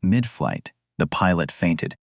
Mid-flight, the pilot fainted.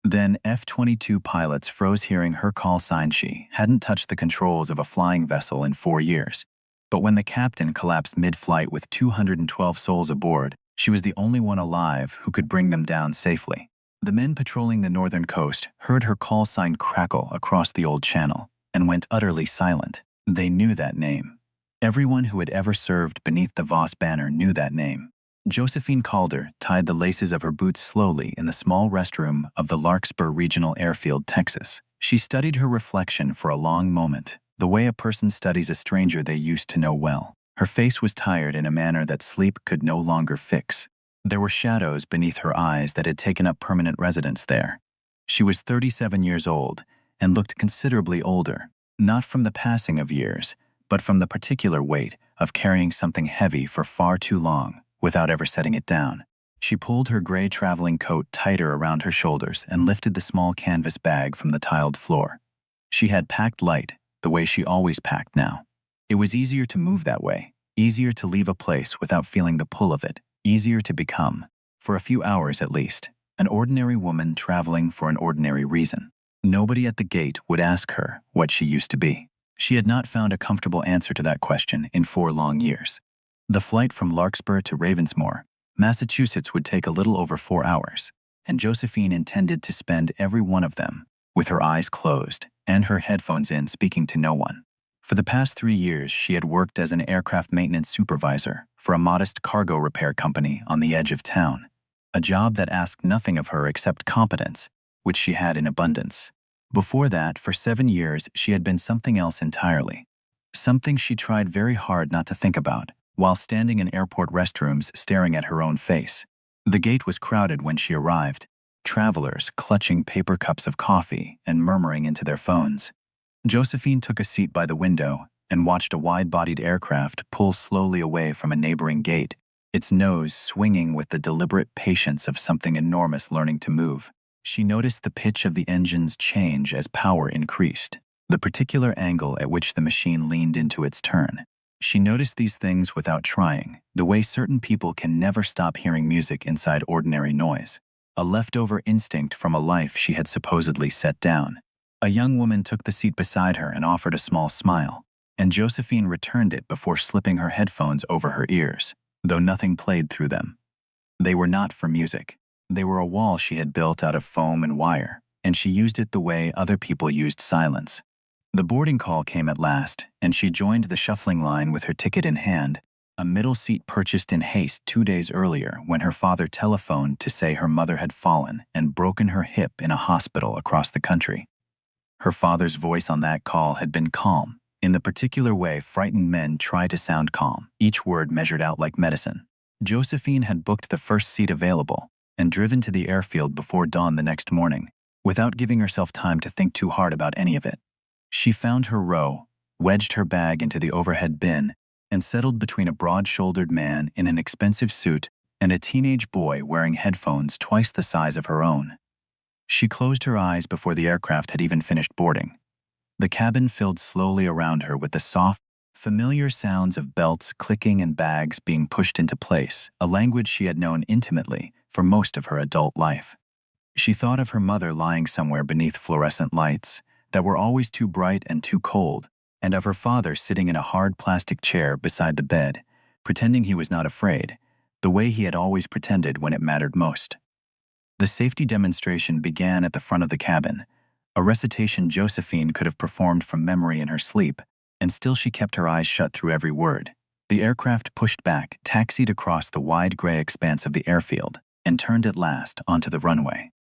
Then F-22 pilots froze hearing her call sign. She hadn't touched the controls of a flying vessel in 4 years. But when the captain collapsed mid-flight with 212 souls aboard, she was the only one alive who could bring them down safely. The men patrolling the northern coast heard her call sign crackle across the old channel and went utterly silent. They knew that name. Everyone who had ever served beneath the Voss banner knew that name. Josephine Calder tied the laces of her boots slowly in the small restroom of the Larkspur Regional Airfield, Texas. She studied her reflection for a long moment, the way a person studies a stranger they used to know well. Her face was tired in a manner that sleep could no longer fix. There were shadows beneath her eyes that had taken up permanent residence there. She was 37 years old and looked considerably older, not from the passing of years, but from the particular weight of carrying something heavy for far too long without ever setting it down. She pulled her gray traveling coat tighter around her shoulders and lifted the small canvas bag from the tiled floor. She had packed light, the way she always packed now. It was easier to move that way, easier to leave a place without feeling the pull of it, easier to become, for a few hours at least, an ordinary woman traveling for an ordinary reason. Nobody at the gate would ask her what she used to be. She had not found a comfortable answer to that question in 4 long years. The flight from Larkspur to Ravensmoor, Massachusetts would take a little over 4 hours, and Josephine intended to spend every one of them with her eyes closed and her headphones in, speaking to no one. For the past 3 years, she had worked as an aircraft maintenance supervisor for a modest cargo repair company on the edge of town, a job that asked nothing of her except competence, which she had in abundance. Before that, for 7 years, she had been something else entirely, something she tried very hard not to think about, while standing in airport restrooms staring at her own face. The gate was crowded when she arrived, travelers clutching paper cups of coffee and murmuring into their phones. Josephine took a seat by the window and watched a wide-bodied aircraft pull slowly away from a neighboring gate, its nose swinging with the deliberate patience of something enormous learning to move. She noticed the pitch of the engines change as power increased, the particular angle at which the machine leaned into its turn. She noticed these things without trying, the way certain people can never stop hearing music inside ordinary noise, a leftover instinct from a life she had supposedly set down. A young woman took the seat beside her and offered a small smile, and Josephine returned it before slipping her headphones over her ears, though nothing played through them. They were not for music. They were a wall she had built out of foam and wire, and she used it the way other people used silence. The boarding call came at last, and she joined the shuffling line with her ticket in hand, a middle seat purchased in haste 2 days earlier when her father telephoned to say her mother had fallen and broken her hip in a hospital across the country. Her father's voice on that call had been calm, in the particular way frightened men try to sound calm, each word measured out like medicine. Josephine had booked the first seat available and driven to the airfield before dawn the next morning, without giving herself time to think too hard about any of it. She found her row, wedged her bag into the overhead bin, and settled between a broad-shouldered man in an expensive suit and a teenage boy wearing headphones twice the size of her own. She closed her eyes before the aircraft had even finished boarding. The cabin filled slowly around her with the soft, familiar sounds of belts clicking and bags being pushed into place, a language she had known intimately for most of her adult life. She thought of her mother lying somewhere beneath fluorescent lights that were always too bright and too cold, and of her father sitting in a hard plastic chair beside the bed, pretending he was not afraid, the way he had always pretended when it mattered most. The safety demonstration began at the front of the cabin, a recitation Josephine could have performed from memory in her sleep, and still she kept her eyes shut through every word. The aircraft pushed back, taxied across the wide gray expanse of the airfield, and turned at last onto the runway.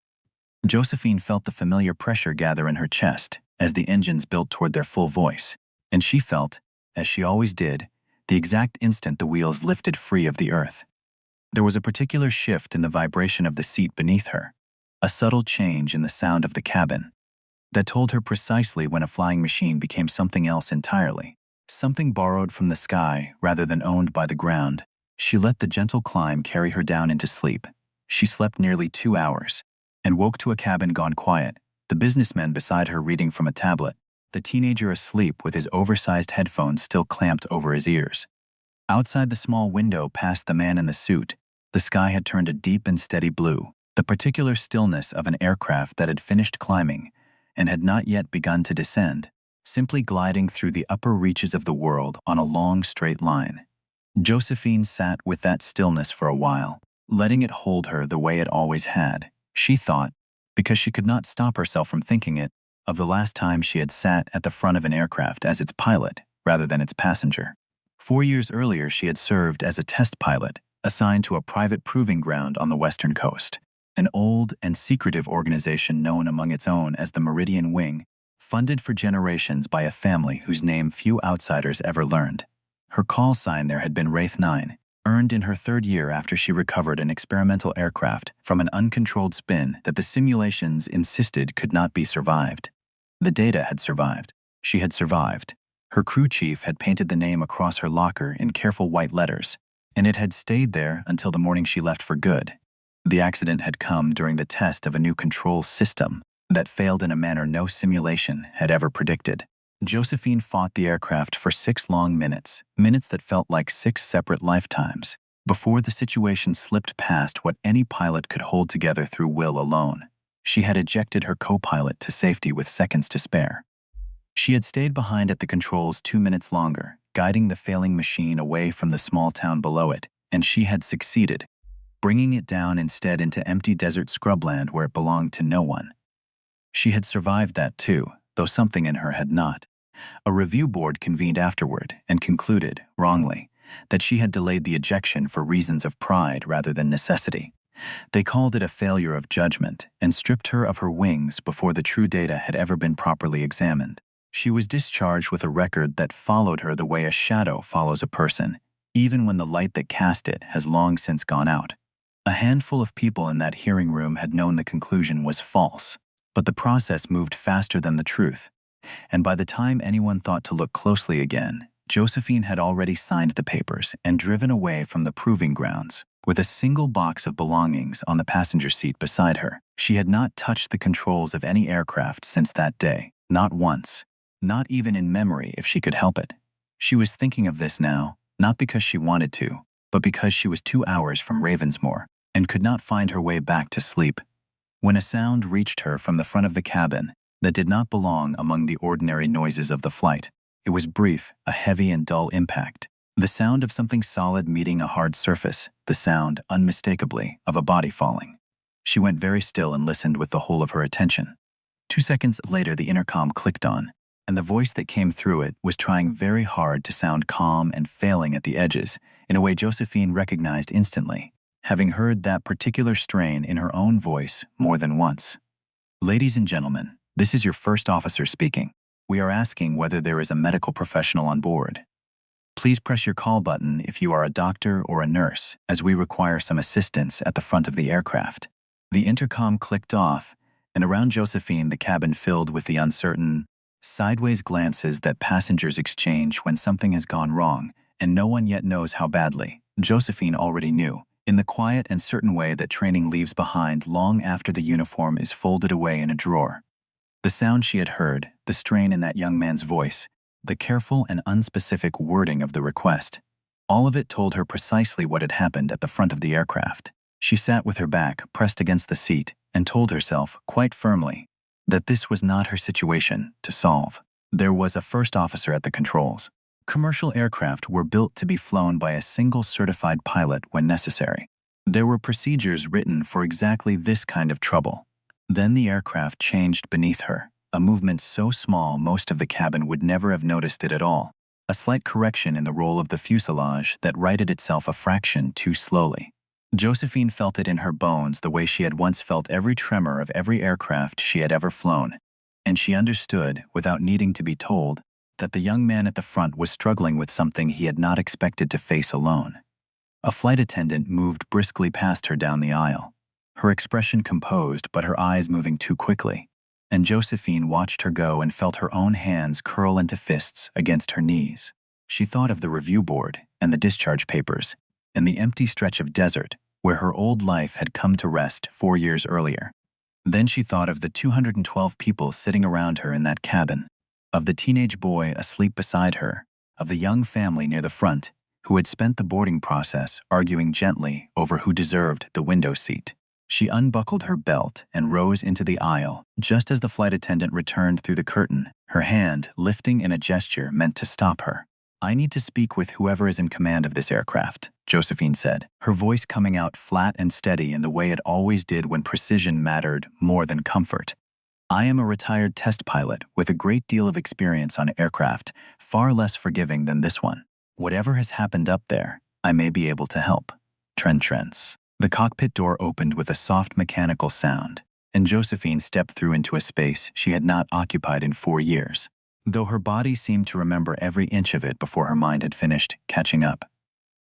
Josephine felt the familiar pressure gather in her chest as the engines built toward their full voice, and she felt, as she always did, the exact instant the wheels lifted free of the earth. There was a particular shift in the vibration of the seat beneath her, a subtle change in the sound of the cabin, that told her precisely when a flying machine became something else entirely, something borrowed from the sky rather than owned by the ground. She let the gentle climb carry her down into sleep. She slept nearly 2 hours, and woke to a cabin gone quiet, the businessman beside her reading from a tablet, the teenager asleep with his oversized headphones still clamped over his ears. Outside the small window past the man in the suit, The sky had turned a deep and steady blue, the particular stillness of an aircraft that had finished climbing and had not yet begun to descend, simply gliding through the upper reaches of the world on a long straight line. Josephine sat with that stillness for a while, letting it hold her the way it always had. She thought, because she could not stop herself from thinking it, of the last time she had sat at the front of an aircraft as its pilot rather than its passenger. 4 years earlier, she had served as a test pilot, assigned to a private proving ground on the western coast, an old and secretive organization known among its own as the Meridian Wing, funded for generations by a family whose name few outsiders ever learned. Her call sign there had been Wraith 9, earned in her 3rd year after she recovered an experimental aircraft from an uncontrolled spin that the simulations insisted could not be survived. The data had survived. She had survived. Her crew chief had painted the name across her locker in careful white letters, and it had stayed there until the morning she left for good. The accident had come during the test of a new control system that failed in a manner no simulation had ever predicted. Josephine fought the aircraft for 6 long minutes, minutes that felt like 6 separate lifetimes, before the situation slipped past what any pilot could hold together through will alone. She had ejected her co-pilot to safety with seconds to spare. She had stayed behind at the controls 2 minutes longer, guiding the failing machine away from the small town below it, and she had succeeded, bringing it down instead into empty desert scrubland where it belonged to no one. She had survived that too, though something in her had not. A review board convened afterward and concluded, wrongly, that she had delayed the ejection for reasons of pride rather than necessity. They called it a failure of judgment and stripped her of her wings before the true data had ever been properly examined. She was discharged with a record that followed her the way a shadow follows a person, even when the light that cast it has long since gone out. A handful of people in that hearing room had known the conclusion was false, but the process moved faster than the truth, and by the time anyone thought to look closely again, Josephine had already signed the papers and driven away from the proving grounds, with a single box of belongings on the passenger seat beside her. She had not touched the controls of any aircraft since that day, not once, not even in memory if she could help it. She was thinking of this now, not because she wanted to, but because she was 2 hours from Ravensmoor and could not find her way back to sleep. When a sound reached her from the front of the cabin that did not belong among the ordinary noises of the flight. It was brief, a heavy and dull impact, the sound of something solid meeting a hard surface, the sound, unmistakably, of a body falling. She went very still and listened with the whole of her attention. 2 seconds later, the intercom clicked on, and the voice that came through it was trying very hard to sound calm and failing at the edges, in a way Josephine recognized instantly, having heard that particular strain in her own voice more than once. "Ladies and gentlemen, this is your first officer speaking. We are asking whether there is a medical professional on board. Please press your call button if you are a doctor or a nurse, as we require some assistance at the front of the aircraft." The intercom clicked off, and around Josephine the cabin filled with the uncertain, sideways glances that passengers exchange when something has gone wrong, and no one yet knows how badly. Josephine already knew, in the quiet and certain way that training leaves behind long after the uniform is folded away in a drawer. The sound she had heard, the strain in that young man's voice, the careful and unspecific wording of the request, all of it told her precisely what had happened at the front of the aircraft. She sat with her back pressed against the seat and told herself, quite firmly, that this was not her situation to solve. There was a first officer at the controls. Commercial aircraft were built to be flown by a single certified pilot when necessary. There were procedures written for exactly this kind of trouble. Then the aircraft changed beneath her, a movement so small most of the cabin would never have noticed it at all, a slight correction in the roll of the fuselage that righted itself a fraction too slowly. Josephine felt it in her bones the way she had once felt every tremor of every aircraft she had ever flown, and she understood, without needing to be told, that the young man at the front was struggling with something he had not expected to face alone. A flight attendant moved briskly past her down the aisle, her expression composed but her eyes moving too quickly, and Josephine watched her go and felt her own hands curl into fists against her knees. She thought of the review board and the discharge papers and the empty stretch of desert where her old life had come to rest 4 years earlier. Then she thought of the 212 people sitting around her in that cabin, of the teenage boy asleep beside her, of the young family near the front, who had spent the boarding process arguing gently over who deserved the window seat. She unbuckled her belt and rose into the aisle just as the flight attendant returned through the curtain, her hand lifting in a gesture meant to stop her. "I need to speak with whoever is in command of this aircraft," Josephine said, her voice coming out flat and steady in the way it always did when precision mattered more than comfort. "I am a retired test pilot with a great deal of experience on aircraft, far less forgiving than this one. Whatever has happened up there, I may be able to help." Trents. The cockpit door opened with a soft mechanical sound, and Josephine stepped through into a space she had not occupied in 4 years, though her body seemed to remember every inch of it before her mind had finished catching up.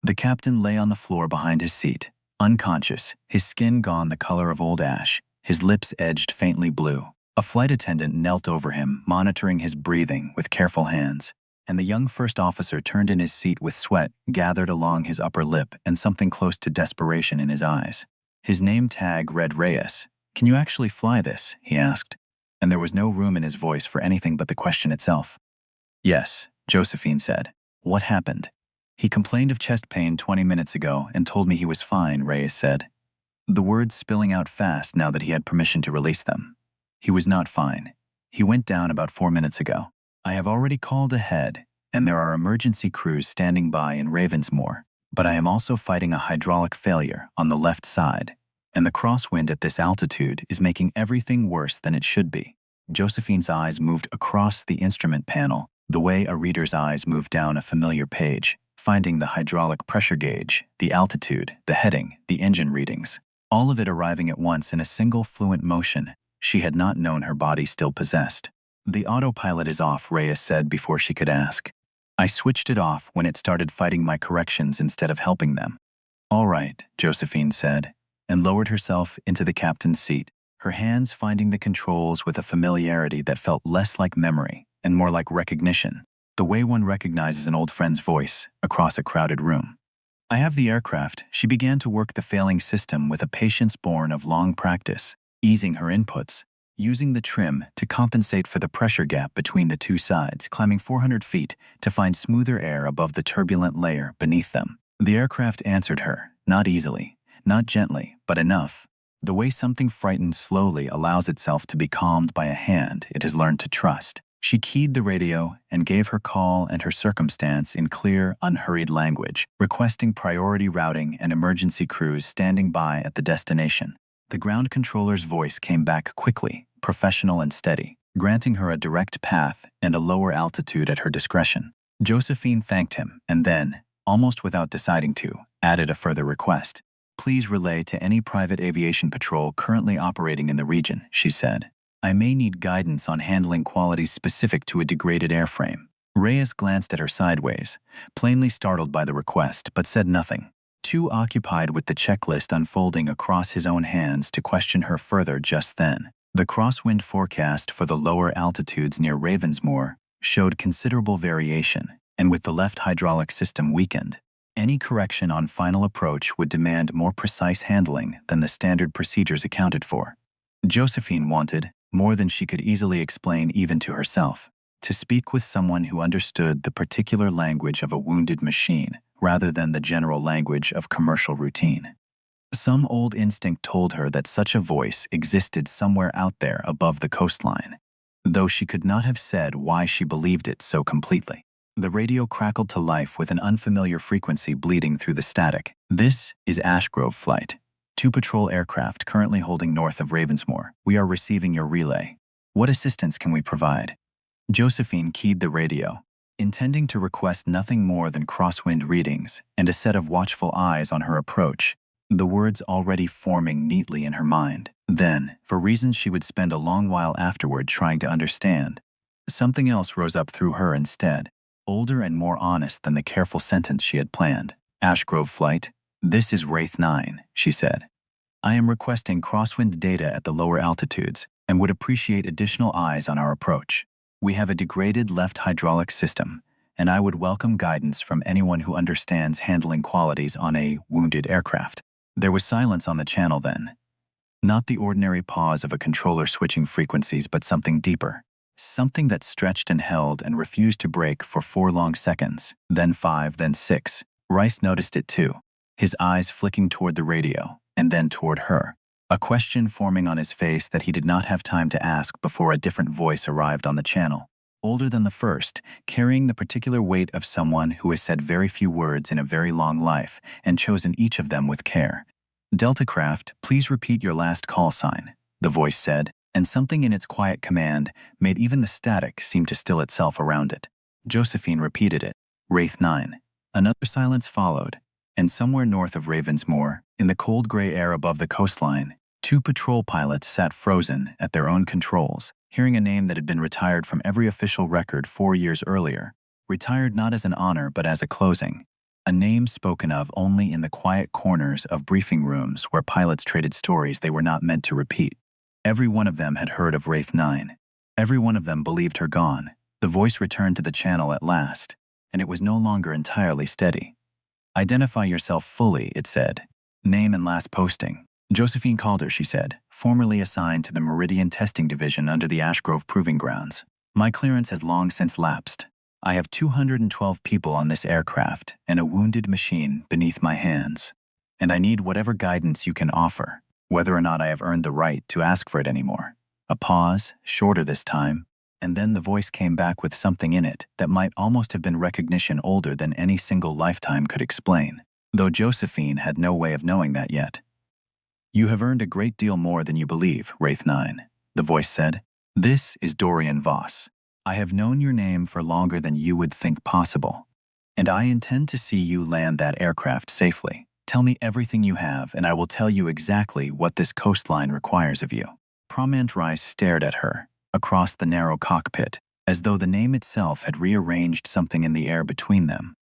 The captain lay on the floor behind his seat, unconscious, his skin gone the color of old ash, his lips edged faintly blue. A flight attendant knelt over him, monitoring his breathing with careful hands, and the young first officer turned in his seat with sweat gathered along his upper lip and something close to desperation in his eyes. His name tag read Reyes. "Can you actually fly this?" he asked, and there was no room in his voice for anything but the question itself. "Yes," Josephine said. "What happened?" "He complained of chest pain 20 minutes ago and told me he was fine," Reyes said, the words spilling out fast now that he had permission to release them. "He was not fine. He went down about 4 minutes ago. I have already called ahead, and there are emergency crews standing by in Ravensmoor, but I am also fighting a hydraulic failure on the left side, and the crosswind at this altitude is making everything worse than it should be." Josephine's eyes moved across the instrument panel, the way a reader's eyes move down a familiar page, finding the hydraulic pressure gauge, the altitude, the heading, the engine readings, all of it arriving at once in a single fluent motion she had not known her body still possessed. "The autopilot is off," Reyes said before she could ask. "I switched it off when it started fighting my corrections instead of helping them." "All right," Josephine said, and lowered herself into the captain's seat, her hands finding the controls with a familiarity that felt less like memory and more like recognition, the way one recognizes an old friend's voice across a crowded room. "I have the aircraft." She began to work the failing system with a patience born of long practice, easing her inputs, using the trim to compensate for the pressure gap between the two sides, climbing 400 feet to find smoother air above the turbulent layer beneath them. The aircraft answered her, not easily, not gently, but enough. The way something frightened slowly allows itself to be calmed by a hand it has learned to trust. She keyed the radio and gave her call and her circumstance in clear, unhurried language, requesting priority routing and emergency crews standing by at the destination. The ground controller's voice came back quickly, professional and steady, granting her a direct path and a lower altitude at her discretion. Josephine thanked him and then, almost without deciding to, added a further request. "Please relay to any private aviation patrol currently operating in the region," she said. "I may need guidance on handling qualities specific to a degraded airframe." Reyes glanced at her sideways, plainly startled by the request, but said nothing, too occupied with the checklist unfolding across his own hands to question her further just then. The crosswind forecast for the lower altitudes near Ravensmoor showed considerable variation, and with the left hydraulic system weakened, any correction on final approach would demand more precise handling than the standard procedures accounted for. Josephine wanted, more than she could easily explain even to herself, to speak with someone who understood the particular language of a wounded machine rather than the general language of commercial routine. Some old instinct told her that such a voice existed somewhere out there above the coastline, though she could not have said why she believed it so completely. The radio crackled to life with an unfamiliar frequency bleeding through the static. "This is Ashgrove Flight. 2 patrol aircraft currently holding north of Ravensmoor. We are receiving your relay. What assistance can we provide?" Josephine keyed the radio, intending to request nothing more than crosswind readings and a set of watchful eyes on her approach, the words already forming neatly in her mind. Then, for reasons she would spend a long while afterward trying to understand, something else rose up through her instead, older and more honest than the careful sentence she had planned. "Ashgrove Flight, this is Wraith 9, she said. "I am requesting crosswind data at the lower altitudes and would appreciate additional eyes on our approach. We have a degraded left hydraulic system, and I would welcome guidance from anyone who understands handling qualities on a wounded aircraft." There was silence on the channel then. Not the ordinary pause of a controller switching frequencies, but something deeper. Something that stretched and held and refused to break for 4 long seconds, then 5, then 6. Rice noticed it too, his eyes flicking toward the radio, and then toward her, a question forming on his face that he did not have time to ask before a different voice arrived on the channel, older than the first, carrying the particular weight of someone who has said very few words in a very long life and chosen each of them with care. "Deltacraft, please repeat your last call sign," the voice said, and something in its quiet command made even the static seem to still itself around it. Josephine repeated it. "Wraith 9. Another silence followed, and somewhere north of Ravensmoor, in the cold gray air above the coastline, two patrol pilots sat frozen at their own controls, hearing a name that had been retired from every official record 4 years earlier, retired not as an honor but as a closing, a name spoken of only in the quiet corners of briefing rooms where pilots traded stories they were not meant to repeat. Every one of them had heard of Wraith 9. Every one of them believed her gone. The voice returned to the channel at last, and it was no longer entirely steady. "Identify yourself fully," it said. "Name and last posting." "Josephine Calder," she said, "formerly assigned to the Meridian Testing Division under the Ashgrove Proving Grounds. My clearance has long since lapsed. I have 212 people on this aircraft and a wounded machine beneath my hands. And I need whatever guidance you can offer, whether or not I have earned the right to ask for it anymore." A pause, shorter this time, and then the voice came back with something in it that might almost have been recognition older than any single lifetime could explain, though Josephine had no way of knowing that yet. "You have earned a great deal more than you believe, Wraith 9, the voice said. "This is Dorian Voss. I have known your name for longer than you would think possible, and I intend to see you land that aircraft safely. Tell me everything you have, and I will tell you exactly what this coastline requires of you." Promant Rice stared at her, across the narrow cockpit, as though the name itself had rearranged something in the air between them.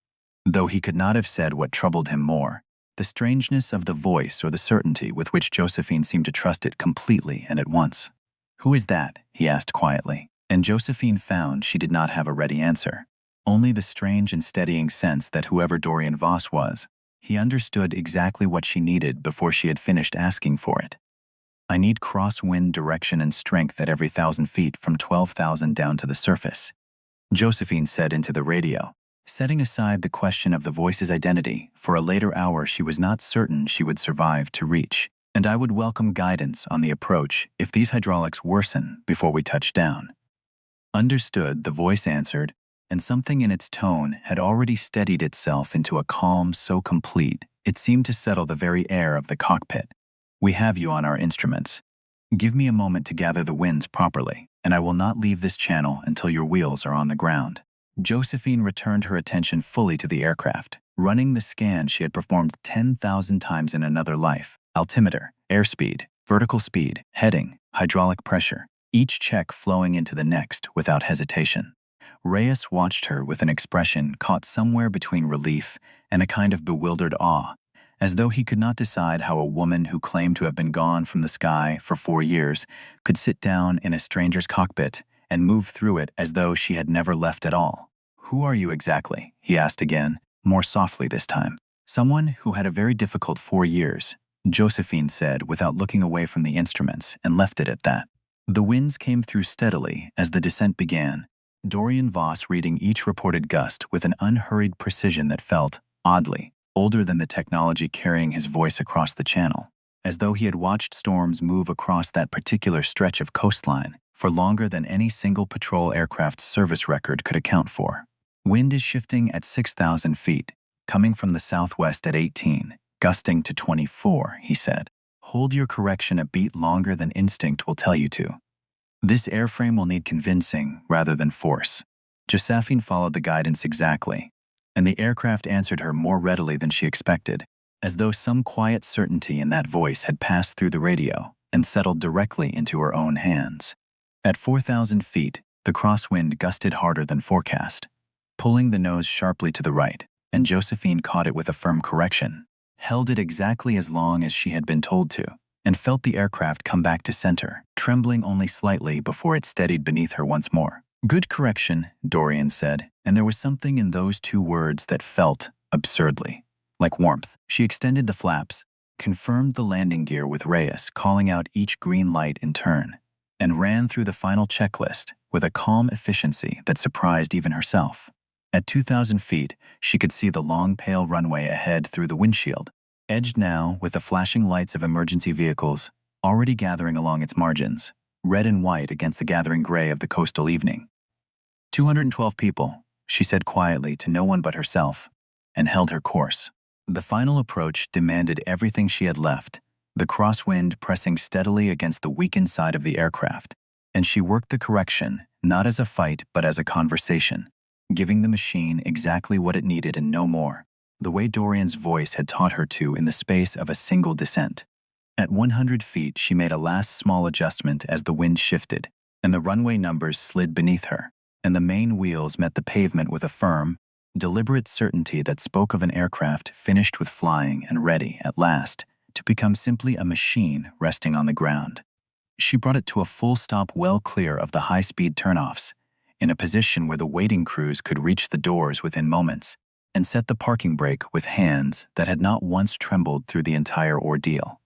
Though he could not have said what troubled him more, the strangeness of the voice or the certainty with which Josephine seemed to trust it completely and at once. "Who is that?" he asked quietly, and Josephine found she did not have a ready answer, only the strange and steadying sense that whoever Dorian Voss was, he understood exactly what she needed before she had finished asking for it. "I need crosswind direction and strength at every 1,000 feet from 12,000 down to the surface," Josephine said into the radio, setting aside the question of the voice's identity. For a later hour she was not certain she would survive to reach, and I would welcome guidance on the approach if these hydraulics worsen before we touch down. "Understood," the voice answered, and something in its tone had already steadied itself into a calm so complete it seemed to settle the very air of the cockpit. "We have you on our instruments. Give me a moment to gather the winds properly, and I will not leave this channel until your wheels are on the ground." Josephine returned her attention fully to the aircraft, running the scan she had performed 10,000 times in another life: altimeter, airspeed, vertical speed, heading, hydraulic pressure, each check flowing into the next without hesitation. Reyes watched her with an expression caught somewhere between relief and a kind of bewildered awe, as though he could not decide how a woman who claimed to have been gone from the sky for 4 years could sit down in a stranger's cockpit and move through it as though she had never left at all. "Who are you exactly?" he asked again, more softly this time. "Someone who had a very difficult 4 years," Josephine said without looking away from the instruments, and left it at that. The winds came through steadily as the descent began, Dorian Voss reading each reported gust with an unhurried precision that felt, oddly, older than the technology carrying his voice across the channel, as though he had watched storms move across that particular stretch of coastline for longer than any single patrol aircraft's service record could account for. "Wind is shifting at 6,000 feet, coming from the southwest at 18, gusting to 24, he said. "Hold your correction a beat longer than instinct will tell you to. This airframe will need convincing rather than force." Josephine followed the guidance exactly, and the aircraft answered her more readily than she expected, as though some quiet certainty in that voice had passed through the radio and settled directly into her own hands. At 4,000 feet, the crosswind gusted harder than forecast, pulling the nose sharply to the right, and Josephine caught it with a firm correction, held it exactly as long as she had been told to, and felt the aircraft come back to center, trembling only slightly before it steadied beneath her once more. "Good correction," Dorian said, and there was something in those 2 words that felt, absurdly, like warmth. She extended the flaps, confirmed the landing gear with Reyes calling out each green light in turn, and ran through the final checklist with a calm efficiency that surprised even herself. At 2,000 feet, she could see the long, pale runway ahead through the windshield, edged now with the flashing lights of emergency vehicles already gathering along its margins, red and white against the gathering gray of the coastal evening. 212 people, she said quietly to no one but herself, and held her course. The final approach demanded everything she had left, the crosswind pressing steadily against the weakened side of the aircraft, and she worked the correction not as a fight but as a conversation, giving the machine exactly what it needed and no more, the way Dorian's voice had taught her to in the space of a single descent. At 100 feet, she made a last small adjustment as the wind shifted, and the runway numbers slid beneath her, and the main wheels met the pavement with a firm, deliberate certainty that spoke of an aircraft finished with flying and ready, at last, to become simply a machine resting on the ground. She brought it to a full stop well clear of the high-speed turnoffs, in a position where the waiting crews could reach the doors within moments, and set the parking brake with hands that had not once trembled through the entire ordeal.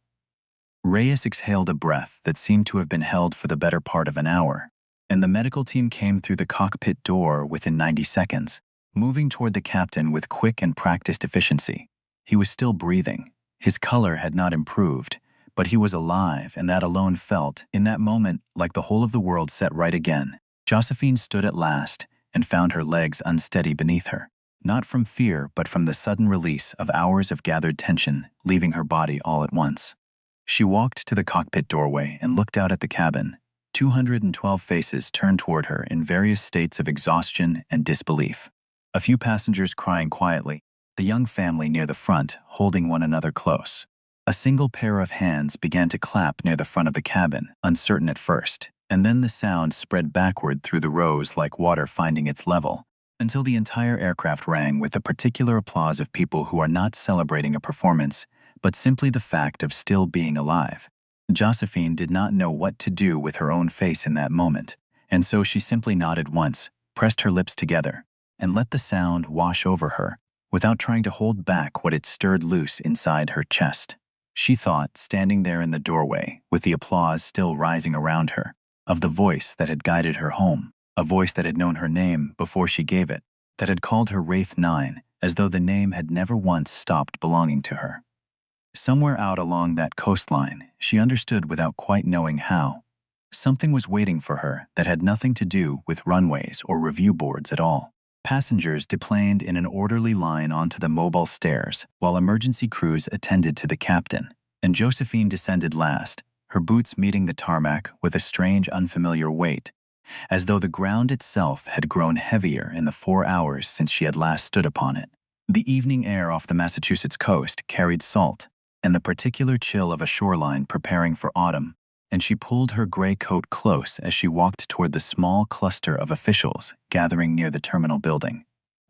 Reyes exhaled a breath that seemed to have been held for the better part of an hour, and the medical team came through the cockpit door within 90 seconds, moving toward the captain with quick and practiced efficiency. He was still breathing. His color had not improved, but he was alive, and that alone felt, in that moment, like the whole of the world set right again. Josephine stood at last and found her legs unsteady beneath her, not from fear but from the sudden release of hours of gathered tension leaving her body all at once. She walked to the cockpit doorway and looked out at the cabin. 212 faces turned toward her in various states of exhaustion and disbelief. A few passengers crying quietly, the young family near the front holding one another close. A single pair of hands began to clap near the front of the cabin, uncertain at first, and then the sound spread backward through the rows like water finding its level, until the entire aircraft rang with the particular applause of people who are not celebrating a performance, but simply the fact of still being alive. Josephine did not know what to do with her own face in that moment, and so she simply nodded once, pressed her lips together, and let the sound wash over her, without trying to hold back what it stirred loose inside her chest. She thought, standing there in the doorway, with the applause still rising around her, of the voice that had guided her home, a voice that had known her name before she gave it, that had called her Wraith 9, as though the name had never once stopped belonging to her. Somewhere out along that coastline, she understood without quite knowing how, something was waiting for her that had nothing to do with runways or review boards at all. Passengers deplaned in an orderly line onto the mobile stairs, while emergency crews attended to the captain, and Josephine descended last, her boots meeting the tarmac with a strange, unfamiliar weight, as though the ground itself had grown heavier in the 4 hours since she had last stood upon it. The evening air off the Massachusetts coast carried salt, and the particular chill of a shoreline preparing for autumn, and she pulled her gray coat close as she walked toward the small cluster of officials gathering near the terminal building.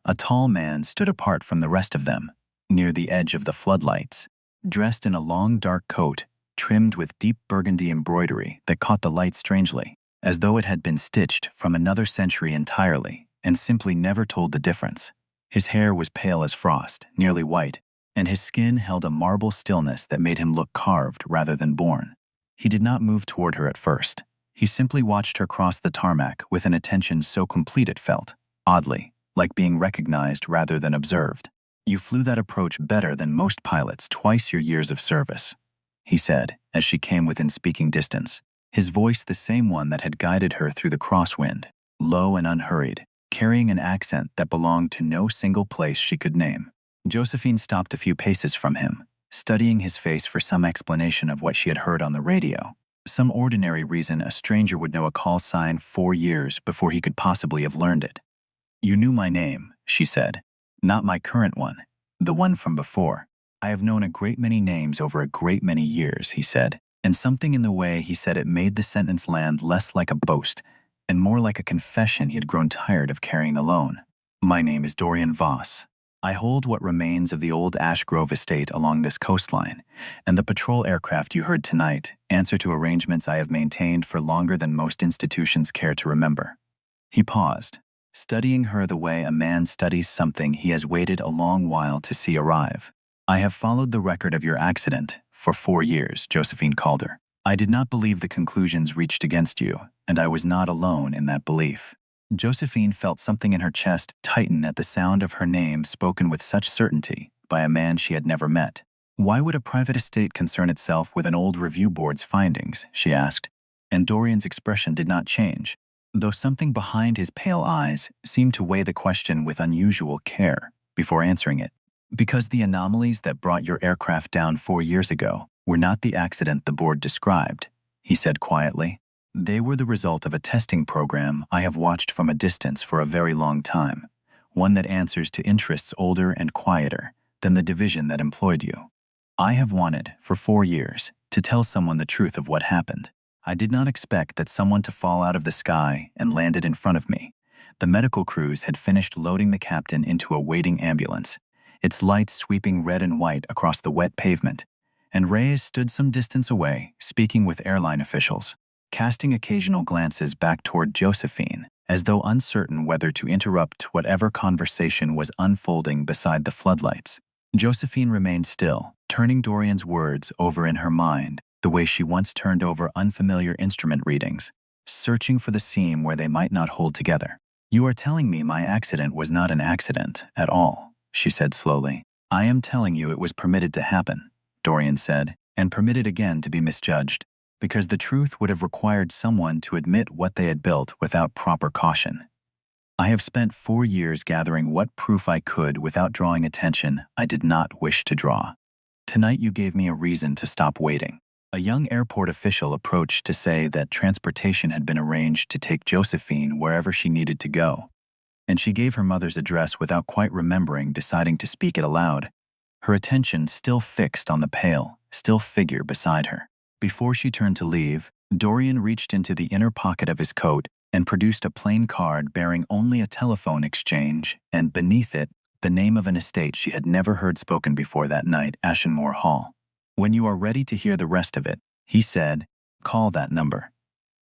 A tall man stood apart from the rest of them, near the edge of the floodlights, dressed in a long dark coat trimmed with deep burgundy embroidery that caught the light strangely, as though it had been stitched from another century entirely and simply never told the difference. His hair was pale as frost, nearly white, and his skin held a marble stillness that made him look carved rather than born. He did not move toward her at first. He simply watched her cross the tarmac with an attention so complete it felt, oddly, like being recognized rather than observed. "You flew that approach better than most pilots twice your years of service," he said as she came within speaking distance, his voice the same one that had guided her through the crosswind, low and unhurried, carrying an accent that belonged to no single place she could name. Josephine stopped a few paces from him, studying his face for some explanation of what she had heard on the radio, some ordinary reason a stranger would know a call sign 4 years before he could possibly have learned it. "You knew my name," she said. "Not my current one, the one from before. I have known a great many names over a great many years," he said, and something in the way he said it made the sentence land less like a boast and more like a confession he had grown tired of carrying alone. "My name is Dorian Voss. I hold what remains of the old Ash Grove estate along this coastline, and the patrol aircraft you heard tonight answer to arrangements I have maintained for longer than most institutions care to remember." He paused, studying her the way a man studies something he has waited a long while to see arrive. "I have followed the record of your accident for 4 years, Josephine Calder. I did not believe the conclusions reached against you, and I was not alone in that belief. Josephine felt something in her chest tighten at the sound of her name spoken with such certainty by a man she had never met. Why would a private estate concern itself with an old review board's findings, she asked, and Dorian's expression did not change, though something behind his pale eyes seemed to weigh the question with unusual care before answering it. Because the anomalies that brought your aircraft down 4 years ago were not the accident the board described, he said quietly. They were the result of a testing program I have watched from a distance for a very long time, one that answers to interests older and quieter than the division that employed you. I have wanted, for 4 years, to tell someone the truth of what happened. I did not expect that someone to fall out of the sky and landed in front of me. The medical crews had finished loading the captain into a waiting ambulance, its lights sweeping red and white across the wet pavement, and Reyes stood some distance away, speaking with airline officials, casting occasional glances back toward Josephine, as though uncertain whether to interrupt whatever conversation was unfolding beside the floodlights. Josephine remained still, turning Dorian's words over in her mind the way she once turned over unfamiliar instrument readings, searching for the seam where they might not hold together. You are telling me my accident was not an accident at all, she said slowly. I am telling you it was permitted to happen, Dorian said, and permitted again to be misjudged, because the truth would have required someone to admit what they had built without proper caution. I have spent 4 years gathering what proof I could without drawing attention I did not wish to draw. Tonight you gave me a reason to stop waiting. A young airport official approached to say that transportation had been arranged to take Josephine wherever she needed to go, and she gave her mother's address without quite remembering deciding to speak it aloud, her attention still fixed on the pale, still figure beside her. Before she turned to leave, Dorian reached into the inner pocket of his coat and produced a plain card bearing only a telephone exchange, and beneath it, the name of an estate she had never heard spoken before that night, Ashenmore Hall. When you are ready to hear the rest of it, he said, call that number.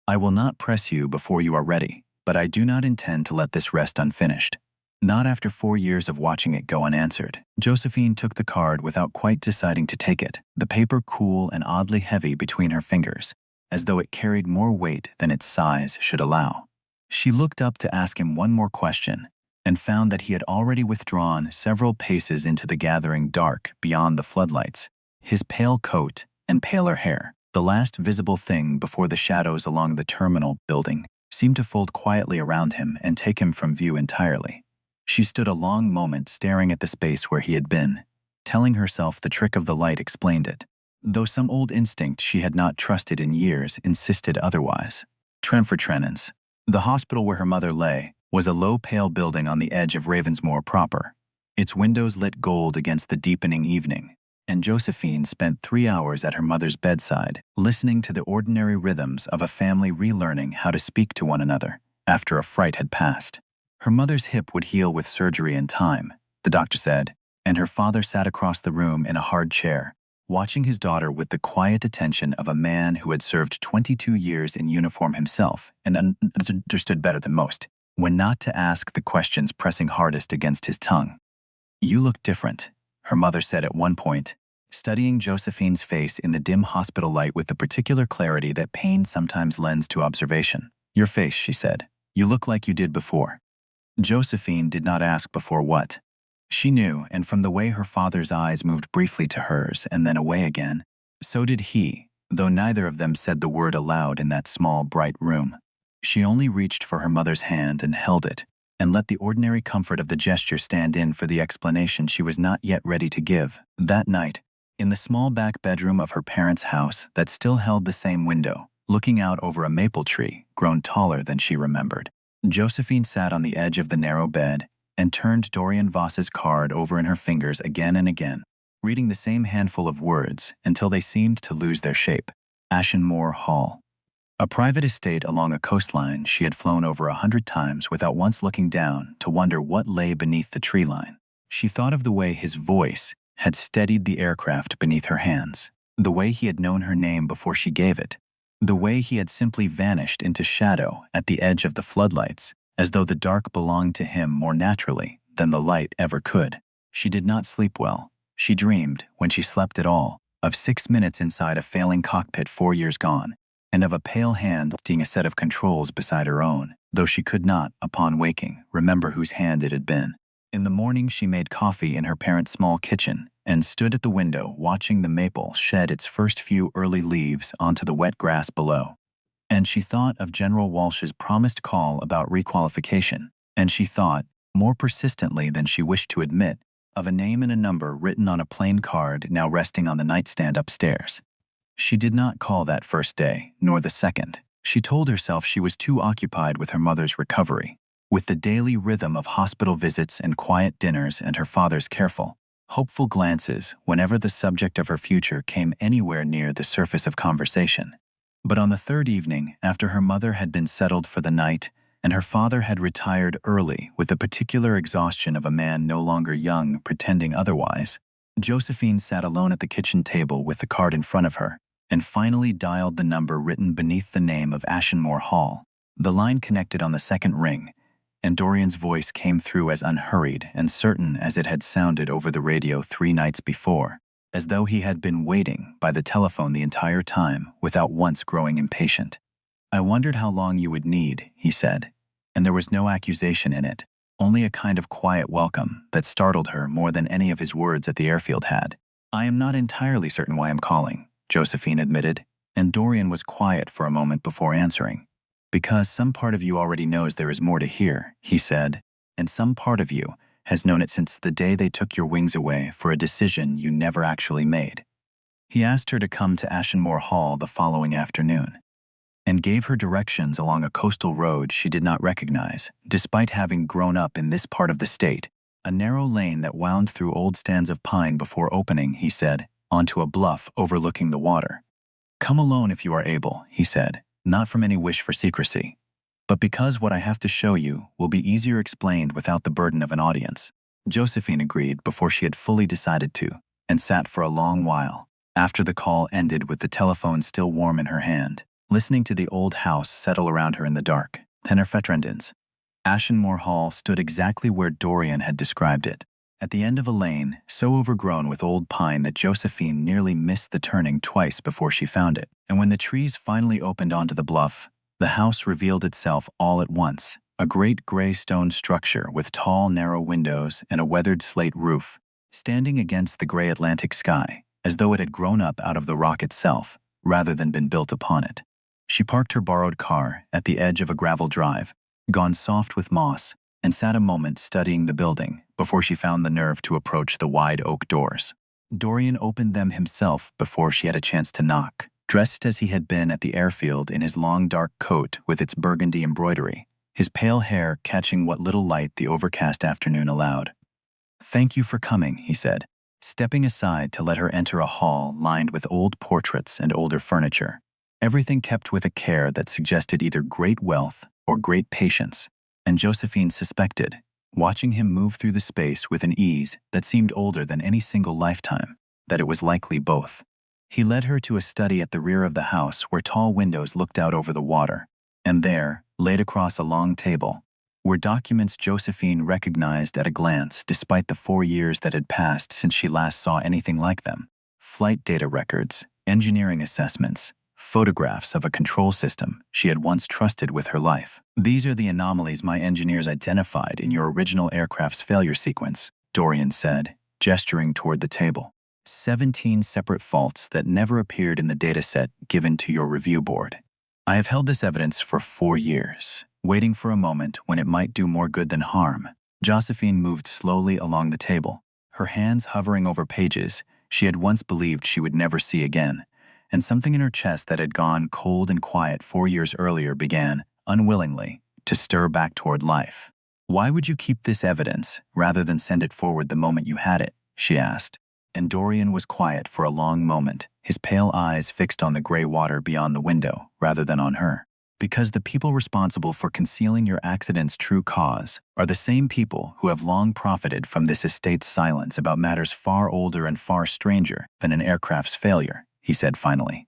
I will not press you before you are ready, but I do not intend to let this rest unfinished. Not after 4 years of watching it go unanswered. Josephine took the card without quite deciding to take it, the paper cool and oddly heavy between her fingers, as though it carried more weight than its size should allow. She looked up to ask him one more question, and found that he had already withdrawn several paces into the gathering dark beyond the floodlights, his pale coat and paler hair, the last visible thing before the shadows along the terminal building, seemed to fold quietly around him and take him from view entirely. She stood a long moment staring at the space where he had been, telling herself the trick of the light explained it, though some old instinct she had not trusted in years insisted otherwise. Trenford-Trennans, the hospital where her mother lay, was a low pale building on the edge of Ravensmoor proper, its windows lit gold against the deepening evening, and Josephine spent 3 hours at her mother's bedside, listening to the ordinary rhythms of a family relearning how to speak to one another after a fright had passed. Her mother's hip would heal with surgery in time, the doctor said, and her father sat across the room in a hard chair, watching his daughter with the quiet attention of a man who had served 22 years in uniform himself and understood better than most, when not to ask the questions pressing hardest against his tongue. You look different, her mother said at one point, studying Josephine's face in the dim hospital light with the particular clarity that pain sometimes lends to observation. Your face, she said. You look like you did before. Josephine did not ask before what. She knew, and from the way her father's eyes moved briefly to hers and then away again, so did he, though neither of them said the word aloud in that small, bright room. She only reached for her mother's hand and held it, and let the ordinary comfort of the gesture stand in for the explanation she was not yet ready to give. That night, in the small back bedroom of her parents' house that still held the same window, looking out over a maple tree grown taller than she remembered, Josephine sat on the edge of the narrow bed and turned Dorian Voss's card over in her fingers again and again, reading the same handful of words until they seemed to lose their shape. Ashenmore Hall. A private estate along a coastline she had flown over 100 times without once looking down to wonder what lay beneath the tree line. She thought of the way his voice had steadied the aircraft beneath her hands, the way he had known her name before she gave it, the way he had simply vanished into shadow at the edge of the floodlights, as though the dark belonged to him more naturally than the light ever could. She did not sleep well. She dreamed, when she slept at all, of 6 minutes inside a failing cockpit 4 years gone, and of a pale hand lifting a set of controls beside her own. though she could not, upon waking, remember whose hand it had been. In the morning she made coffee in her parents' small kitchen and stood at the window watching the maple shed its first few early leaves onto the wet grass below. And she thought of General Walsh's promised call about requalification, and she thought, more persistently than she wished to admit, of a name and a number written on a plain card now resting on the nightstand upstairs. She did not call that first day, nor the second. She told herself she was too occupied with her mother's recovery, with the daily rhythm of hospital visits and quiet dinners and her father's careful, hopeful glances whenever the subject of her future came anywhere near the surface of conversation. But on the third evening, after her mother had been settled for the night and her father had retired early with the particular exhaustion of a man no longer young pretending otherwise, Josephine sat alone at the kitchen table with the card in front of her and finally dialed the number written beneath the name of Ashenmore Hall. The line connected on the second ring, and Dorian's voice came through as unhurried and certain as it had sounded over the radio 3 nights before, as though he had been waiting by the telephone the entire time without once growing impatient. "I wondered how long you would need," he said, and there was no accusation in it, only a kind of quiet welcome that startled her more than any of his words at the airfield had. "I am not entirely certain why I'm calling," Josephine admitted, and Dorian was quiet for a moment before answering. "Because some part of you already knows there is more to hear," he said, "and some part of you has known it since the day they took your wings away for a decision you never actually made." He asked her to come to Ashenmore Hall the following afternoon, and gave her directions along a coastal road she did not recognize, despite having grown up in this part of the state, a narrow lane that wound through old stands of pine before opening, he said, onto a bluff overlooking the water. "Come alone if you are able," he said, not from any wish for secrecy, but because what I have to show you will be easier explained without the burden of an audience. Josephine agreed before she had fully decided to, and sat for a long while, after the call ended with the telephone still warm in her hand, listening to the old house settle around her in the dark. Tenerfetrendins. Ashenmore Hall stood exactly where Dorian had described it, at the end of a lane so overgrown with old pine that Josephine nearly missed the turning twice before she found it. And when the trees finally opened onto the bluff, the house revealed itself all at once, a great gray stone structure with tall, narrow windows and a weathered slate roof, standing against the gray Atlantic sky, as though it had grown up out of the rock itself, rather than been built upon it. She parked her borrowed car at the edge of a gravel drive, gone soft with moss, and sat a moment studying the building before she found the nerve to approach the wide oak doors. Dorian opened them himself before she had a chance to knock, dressed as he had been at the airfield in his long dark coat with its burgundy embroidery, his pale hair catching what little light the overcast afternoon allowed. "Thank you for coming," he said, stepping aside to let her enter a hall lined with old portraits and older furniture, everything kept with a care that suggested either great wealth or great patience, and Josephine suspected, watching him move through the space with an ease that seemed older than any single lifetime, that it was likely both. He led her to a study at the rear of the house where tall windows looked out over the water, and there, laid across a long table, were documents Josephine recognized at a glance despite the 4 years that had passed since she last saw anything like them. Flight data records, engineering assessments, photographs of a control system she had once trusted with her life. "These are the anomalies my engineers identified in your original aircraft's failure sequence," Dorian said, gesturing toward the table. 17 separate faults that never appeared in the dataset given to your review board. "I have held this evidence for 4 years, waiting for a moment when it might do more good than harm." Josephine moved slowly along the table, her hands hovering over pages she had once believed she would never see again, and something in her chest that had gone cold and quiet 4 years earlier began, unwillingly, to stir back toward life. "Why would you keep this evidence rather than send it forward the moment you had it?" she asked, and Dorian was quiet for a long moment, his pale eyes fixed on the gray water beyond the window rather than on her. "Because the people responsible for concealing your accident's true cause are the same people who have long profited from this estate's silence about matters far older and far stranger than an aircraft's failure," he said finally.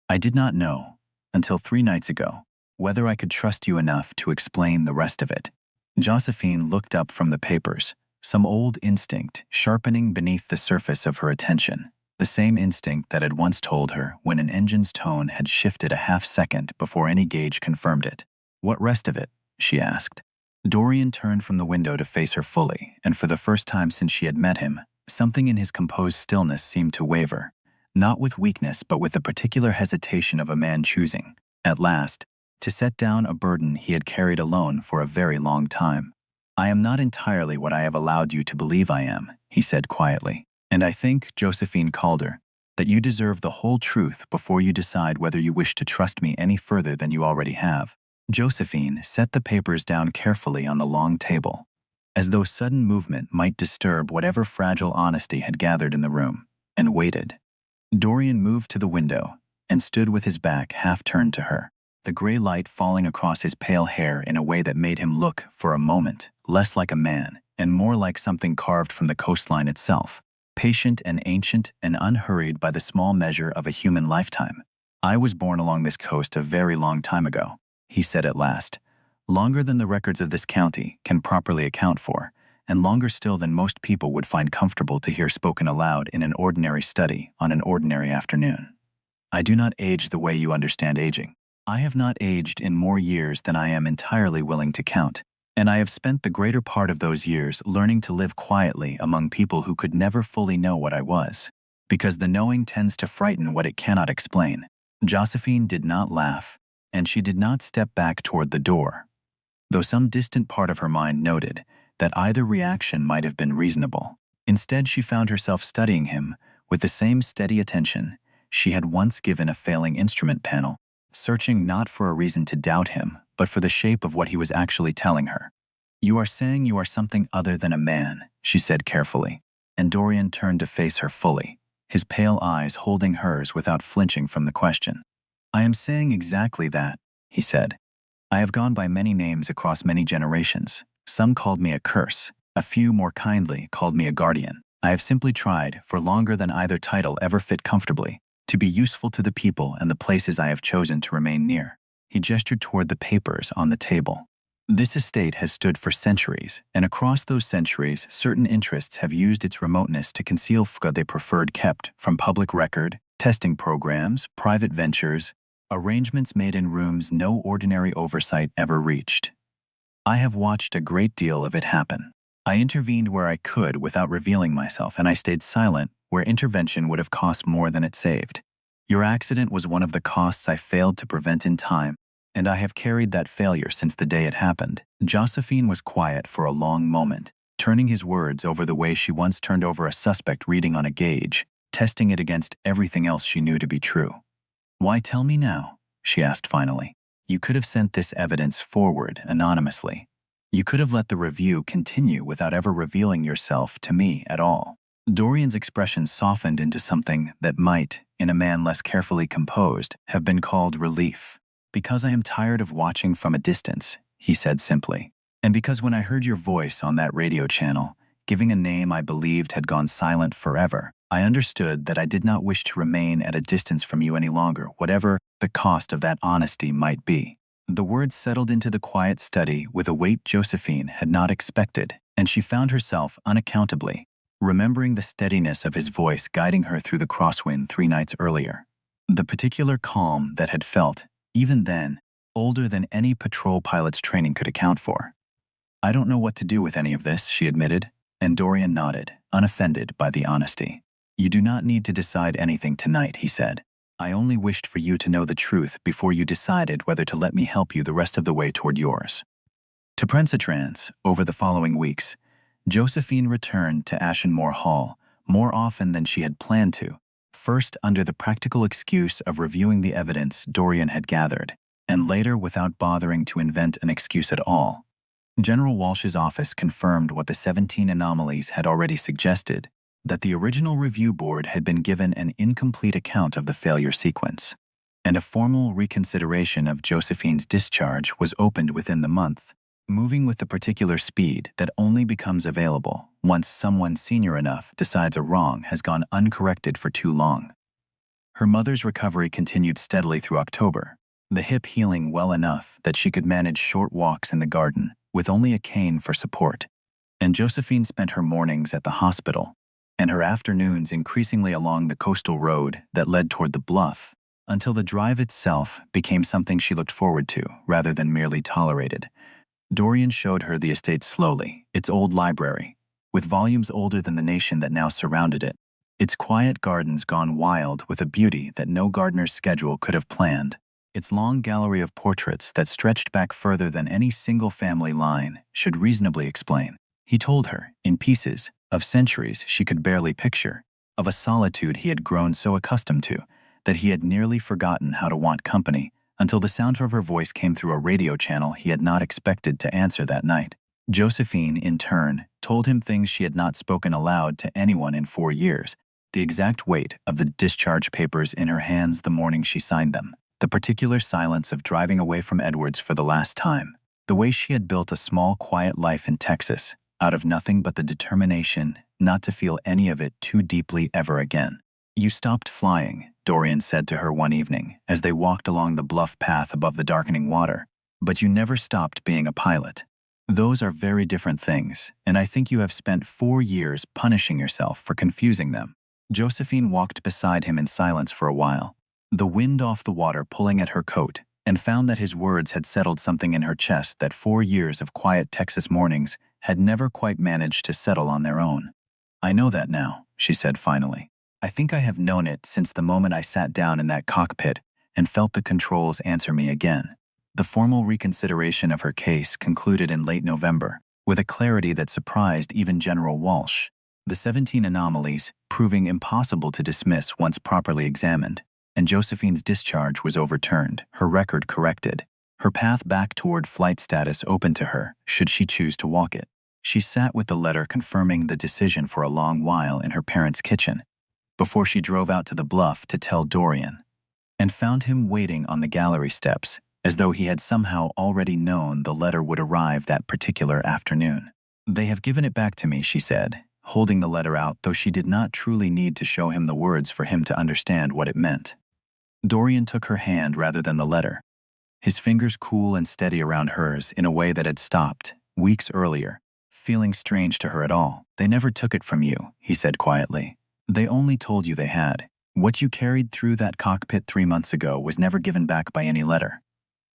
"I did not know, until 3 nights ago, whether I could trust you enough to explain the rest of it." Josephine looked up from the papers, some old instinct sharpening beneath the surface of her attention, the same instinct that had once told her when an engine's tone had shifted a half-second before any gauge confirmed it. "What rest of it?" she asked. Dorian turned from the window to face her fully, and for the first time since she had met him, something in his composed stillness seemed to waver, not with weakness but with the particular hesitation of a man choosing, at last, to set down a burden he had carried alone for a very long time. "I am not entirely what I have allowed you to believe I am," he said quietly, "and I think, Josephine Calder, that you deserve the whole truth before you decide whether you wish to trust me any further than you already have." Josephine set the papers down carefully on the long table, as though sudden movement might disturb whatever fragile honesty had gathered in the room, and waited. Dorian moved to the window and stood with his back half turned to her, the gray light falling across his pale hair in a way that made him look, for a moment, less like a man and more like something carved from the coastline itself, patient and ancient and unhurried by the small measure of a human lifetime. "I was born along this coast a very long time ago," he said at last, "longer than the records of this county can properly account for, and longer still than most people would find comfortable to hear spoken aloud in an ordinary study on an ordinary afternoon. I do not age the way you understand aging. I have not aged in more years than I am entirely willing to count, and I have spent the greater part of those years learning to live quietly among people who could never fully know what I was, because the knowing tends to frighten what it cannot explain." Josephine did not laugh, and she did not step back toward the door, though some distant part of her mind noted that either reaction might have been reasonable. Instead, she found herself studying him with the same steady attention she had once given a failing instrument panel, searching not for a reason to doubt him, but for the shape of what he was actually telling her. "You are saying you are something other than a man," she said carefully, and Dorian turned to face her fully, his pale eyes holding hers without flinching from the question. "I am saying exactly that," he said. "I have gone by many names across many generations. Some called me a curse. A few, more kindly, called me a guardian. I have simply tried, for longer than either title ever fit comfortably, to be useful to the people and the places I have chosen to remain near." He gestured toward the papers on the table. "This estate has stood for centuries, and across those centuries certain interests have used its remoteness to conceal FCA they preferred kept from public record, testing programs, private ventures, arrangements made in rooms no ordinary oversight ever reached. I have watched a great deal of it happen. I intervened where I could without revealing myself, and I stayed silent where intervention would have cost more than it saved. Your accident was one of the costs I failed to prevent in time, and I have carried that failure since the day it happened." Josephine was quiet for a long moment, turning his words over the way she once turned over a suspect reading on a gauge, testing it against everything else she knew to be true. "Why tell me now?" she asked finally. "You could have sent this evidence forward anonymously. You could have let the review continue without ever revealing yourself to me at all." Dorian's expression softened into something that might, in a man less carefully composed, have been called relief. "Because I am tired of watching from a distance," he said simply, "and because when I heard your voice on that radio channel, giving a name I believed had gone silent forever, I understood that I did not wish to remain at a distance from you any longer, whatever the cost of that honesty might be." The words settled into the quiet study with a weight Josephine had not expected, and she found herself, unaccountably, remembering the steadiness of his voice guiding her through the crosswind 3 nights earlier. The particular calm that had felt, even then, older than any patrol pilot's training could account for. "I don't know what to do with any of this," she admitted, and Dorian nodded, unoffended by the honesty. "You do not need to decide anything tonight," he said. "I only wished for you to know the truth before you decided whether to let me help you the rest of the way toward yours." To Pontchartrain, over the following weeks, Josephine returned to Ashenmore Hall more often than she had planned to, first under the practical excuse of reviewing the evidence Dorian had gathered, and later without bothering to invent an excuse at all. General Walsh's office confirmed what the 17 anomalies had already suggested, that the original review board had been given an incomplete account of the failure sequence, and a formal reconsideration of Josephine's discharge was opened within the month, moving with the particular speed that only becomes available once someone senior enough decides a wrong has gone uncorrected for too long. Her mother's recovery continued steadily through October, the hip healing well enough that she could manage short walks in the garden with only a cane for support, and Josephine spent her mornings at the hospital and her afternoons increasingly along the coastal road that led toward the bluff, until the drive itself became something she looked forward to rather than merely tolerated. Dorian showed her the estate slowly, its old library, with volumes older than the nation that now surrounded it, its quiet gardens gone wild with a beauty that no gardener's schedule could have planned, its long gallery of portraits that stretched back further than any single family line should reasonably explain. He told her, in pieces, of centuries she could barely picture, of a solitude he had grown so accustomed to that he had nearly forgotten how to want company, until the sound of her voice came through a radio channel he had not expected to answer that night. Josephine, in turn, told him things she had not spoken aloud to anyone in 4 years, the exact weight of the discharge papers in her hands the morning she signed them, the particular silence of driving away from Edwards for the last time, the way she had built a small, quiet life in Texas, out of nothing but the determination not to feel any of it too deeply ever again. "You stopped flying," Dorian said to her one evening as they walked along the bluff path above the darkening water, "but you never stopped being a pilot. Those are very different things, and I think you have spent 4 years punishing yourself for confusing them." Josephine walked beside him in silence for a while, the wind off the water pulling at her coat, and found that his words had settled something in her chest that 4 years of quiet Texas mornings had never quite managed to settle on their own. "I know that now," she said finally. "I think I have known it since the moment I sat down in that cockpit and felt the controls answer me again." The formal reconsideration of her case concluded in late November, with a clarity that surprised even General Walsh, the 17 anomalies proving impossible to dismiss once properly examined, and Josephine's discharge was overturned, her record corrected, her path back toward flight status open to her should she choose to walk it. She sat with the letter confirming the decision for a long while in her parents' kitchen, before she drove out to the bluff to tell Dorian, and found him waiting on the gallery steps, as though he had somehow already known the letter would arrive that particular afternoon. "They have given it back to me," she said, holding the letter out, though she did not truly need to show him the words for him to understand what it meant. Dorian took her hand rather than the letter, his fingers cool and steady around hers in a way that had stopped, weeks earlier, feeling strange to her at all. "They never took it from you," he said quietly. "They only told you they had. What you carried through that cockpit 3 months ago was never given back by any letter.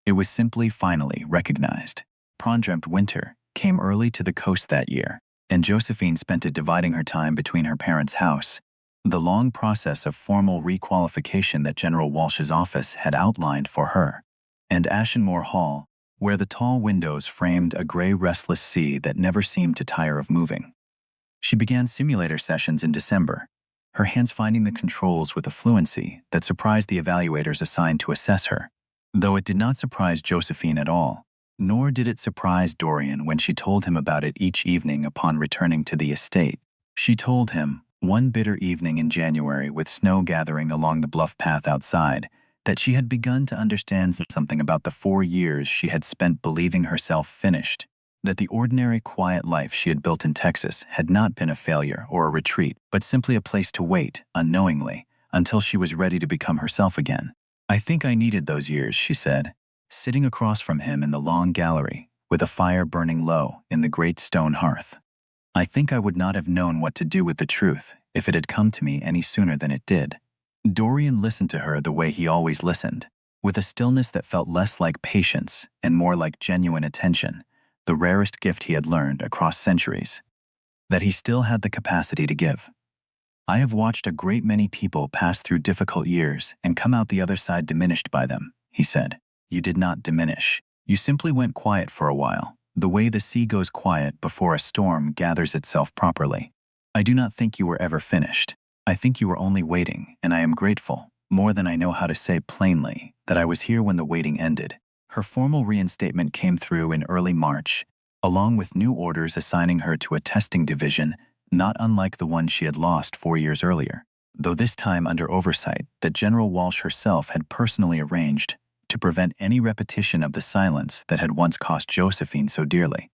It was simply finally recognized." Prondremt winter came early to the coast that year, and Josephine spent it dividing her time between her parents' house, the long process of formal requalification that General Walsh's office had outlined for her, and Ashenmore Hall, where the tall windows framed a gray restless sea that never seemed to tire of moving. She began simulator sessions in December, her hands finding the controls with a fluency that surprised the evaluators assigned to assess her, though it did not surprise Josephine at all, nor did it surprise Dorian when she told him about it each evening upon returning to the estate. She told him, one bitter evening in January with snow gathering along the bluff path outside, that she had begun to understand something about the 4 years she had spent believing herself finished, that the ordinary quiet life she had built in Texas had not been a failure or a retreat, but simply a place to wait, unknowingly, until she was ready to become herself again. "I think I needed those years," she said, sitting across from him in the long gallery, with a fire burning low in the great stone hearth. "I think I would not have known what to do with the truth if it had come to me any sooner than it did." Dorian listened to her the way he always listened, with a stillness that felt less like patience and more like genuine attention, the rarest gift he had learned across centuries, that he still had the capacity to give. "I have watched a great many people pass through difficult years and come out the other side diminished by them," he said. "You did not diminish. You simply went quiet for a while, the way the sea goes quiet before a storm gathers itself properly. I do not think you were ever finished. I think you were only waiting, and I am grateful, more than I know how to say plainly, that I was here when the waiting ended." Her formal reinstatement came through in early March, along with new orders assigning her to a testing division not unlike the one she had lost 4 years earlier, though this time under oversight that General Walsh herself had personally arranged to prevent any repetition of the silence that had once cost Josephine so dearly.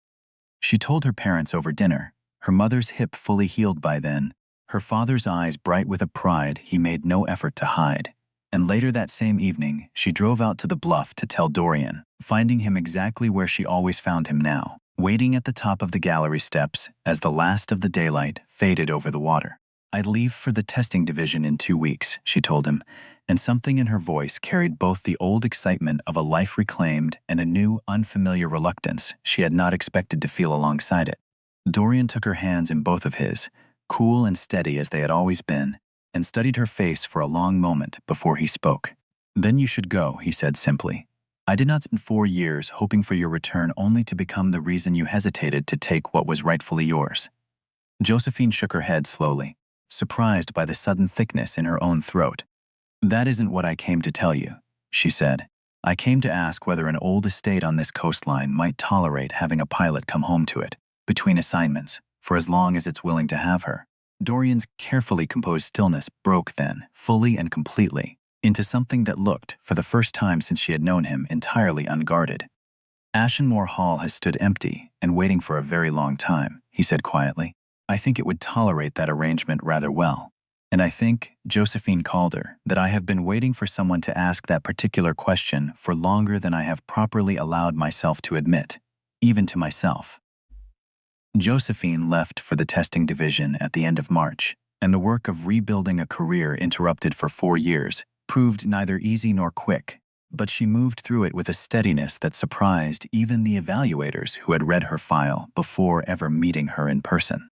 She told her parents over dinner, her mother's hip fully healed by then, her father's eyes bright with a pride he made no effort to hide. And later that same evening, she drove out to the bluff to tell Dorian, finding him exactly where she always found him now, waiting at the top of the gallery steps as the last of the daylight faded over the water. "I'd leave for the testing division in 2 weeks," she told him, and something in her voice carried both the old excitement of a life reclaimed and a new, unfamiliar reluctance she had not expected to feel alongside it. Dorian took her hands in both of his, cool and steady as they had always been, and studied her face for a long moment before he spoke. "Then you should go," he said simply. "I did not spend 4 years hoping for your return only to become the reason you hesitated to take what was rightfully yours." Josephine shook her head slowly, surprised by the sudden thickness in her own throat. "That isn't what I came to tell you," she said. "I came to ask whether an old estate on this coastline might tolerate having a pilot come home to it, between assignments, for as long as it's willing to have her." Dorian's carefully composed stillness broke then, fully and completely, into something that looked, for the first time since she had known him, entirely unguarded. "Ashenmore Hall has stood empty and waiting for a very long time," he said quietly. "I think it would tolerate that arrangement rather well. And I think, Josephine Calder, that I have been waiting for someone to ask that particular question for longer than I have properly allowed myself to admit, even to myself." Josephine left for the testing division at the end of March, and the work of rebuilding a career interrupted for 4 years proved neither easy nor quick, but she moved through it with a steadiness that surprised even the evaluators who had read her file before ever meeting her in person.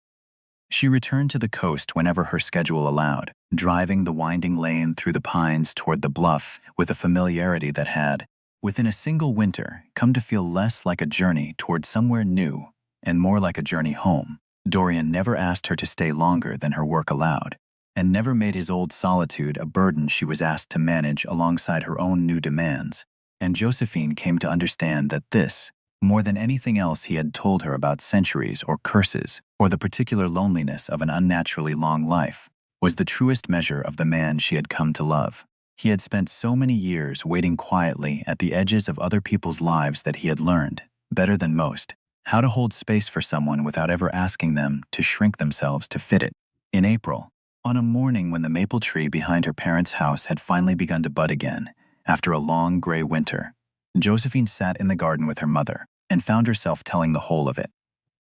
She returned to the coast whenever her schedule allowed, driving the winding lane through the pines toward the bluff with a familiarity that had, within a single winter, come to feel less like a journey toward somewhere new and more like a journey home. Dorian never asked her to stay longer than her work allowed, and never made his old solitude a burden she was asked to manage alongside her own new demands. And Josephine came to understand that this, more than anything else he had told her about centuries or curses or the particular loneliness of an unnaturally long life, was the truest measure of the man she had come to love. He had spent so many years waiting quietly at the edges of other people's lives that he had learned, better than most, how to hold space for someone without ever asking them to shrink themselves to fit it. In April, on a morning when the maple tree behind her parents' house had finally begun to bud again, after a long gray winter, Josephine sat in the garden with her mother and found herself telling the whole of it.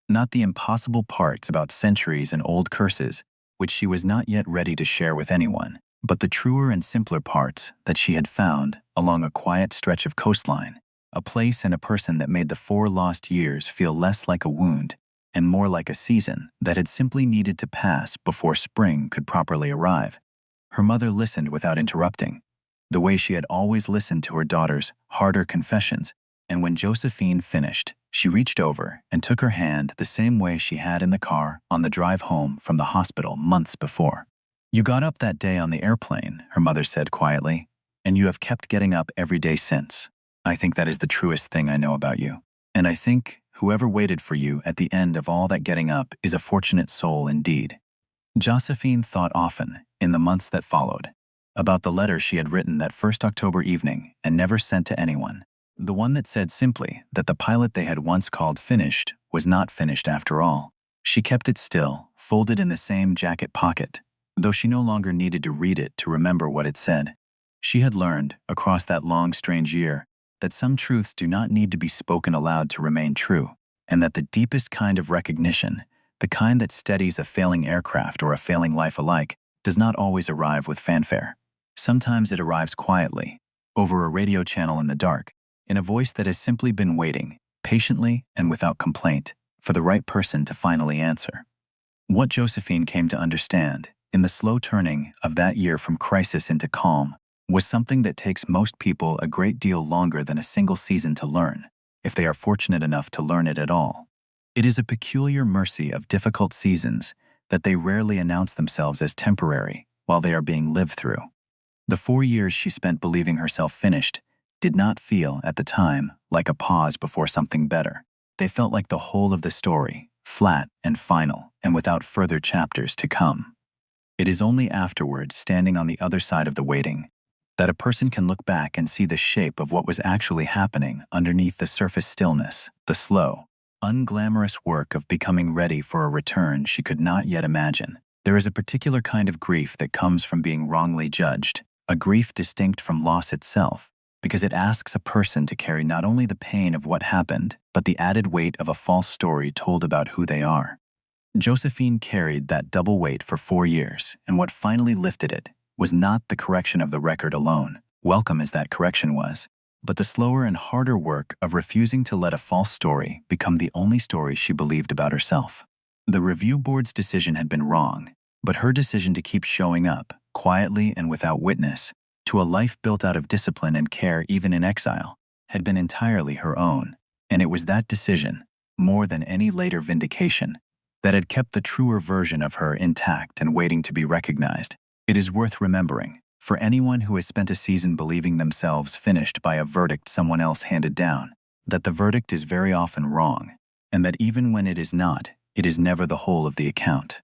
Not the impossible parts about centuries and old curses, which she was not yet ready to share with anyone, but the truer and simpler parts that she had found along a quiet stretch of coastline, a place and a person that made the 4 lost years feel less like a wound and more like a season that had simply needed to pass before spring could properly arrive. Her mother listened without interrupting, the way she had always listened to her daughter's harder confessions, and when Josephine finished, she reached over and took her hand the same way she had in the car on the drive home from the hospital months before. "You got up that day on the airplane," her mother said quietly, "and you have kept getting up every day since. I think that is the truest thing I know about you. And I think whoever waited for you at the end of all that getting up is a fortunate soul indeed." Josephine thought often, in the months that followed, about the letter she had written that first October evening and never sent to anyone. The one that said simply that the pilot they had once called finished was not finished after all. She kept it still, folded in the same jacket pocket, though she no longer needed to read it to remember what it said. She had learned, across that long, strange year, that some truths do not need to be spoken aloud to remain true, and that the deepest kind of recognition, the kind that steadies a failing aircraft or a failing life alike, does not always arrive with fanfare. Sometimes it arrives quietly, over a radio channel in the dark, in a voice that has simply been waiting, patiently and without complaint, for the right person to finally answer. What Josephine came to understand, in the slow turning of that year from crisis into calm, was something that takes most people a great deal longer than a single season to learn, if they are fortunate enough to learn it at all. It is a peculiar mercy of difficult seasons that they rarely announce themselves as temporary while they are being lived through. The 4 years she spent believing herself finished did not feel, at the time, like a pause before something better. They felt like the whole of the story, flat and final, and without further chapters to come. It is only afterward, standing on the other side of the waiting, that a person can look back and see the shape of what was actually happening underneath the surface stillness, the slow, unglamorous work of becoming ready for a return she could not yet imagine. There is a particular kind of grief that comes from being wrongly judged, a grief distinct from loss itself, because it asks a person to carry not only the pain of what happened, but the added weight of a false story told about who they are. Josephine carried that double weight for 4 years, and what finally lifted it was not the correction of the record alone, welcome as that correction was, but the slower and harder work of refusing to let a false story become the only story she believed about herself. The review board's decision had been wrong, but her decision to keep showing up, quietly and without witness, to a life built out of discipline and care even in exile, had been entirely her own. And it was that decision, more than any later vindication, that had kept the truer version of her intact and waiting to be recognized. It is worth remembering, for anyone who has spent a season believing themselves finished by a verdict someone else handed down, that the verdict is very often wrong, and that even when it is not, it is never the whole of the account.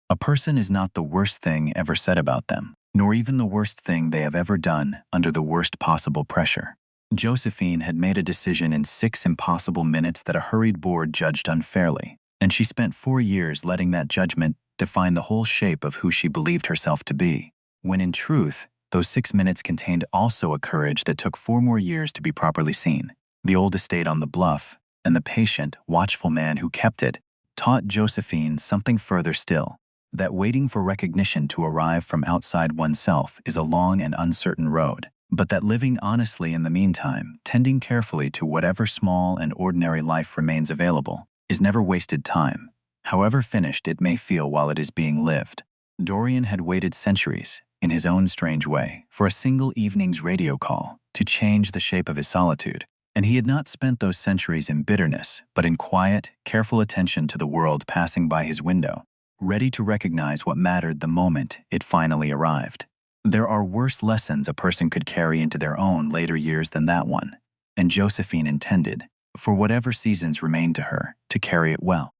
A person is not the worst thing ever said about them, nor even the worst thing they have ever done under the worst possible pressure. Josephine had made a decision in 6 impossible minutes that a hurried board judged unfairly, and she spent 4 years letting that judgment define the whole shape of who she believed herself to be, when in truth, those 6 minutes contained also a courage that took 4 more years to be properly seen. The old estate on the bluff, and the patient, watchful man who kept it, taught Josephine something further still, that waiting for recognition to arrive from outside oneself is a long and uncertain road, but that living honestly in the meantime, tending carefully to whatever small and ordinary life remains available, is never wasted time, however finished it may feel while it is being lived. Dorian had waited centuries, in his own strange way, for a single evening's radio call to change the shape of his solitude, and he had not spent those centuries in bitterness, but in quiet, careful attention to the world passing by his window, ready to recognize what mattered the moment it finally arrived. There are worse lessons a person could carry into their own later years than that one, and Josephine intended, for whatever seasons remained to her, to carry it well.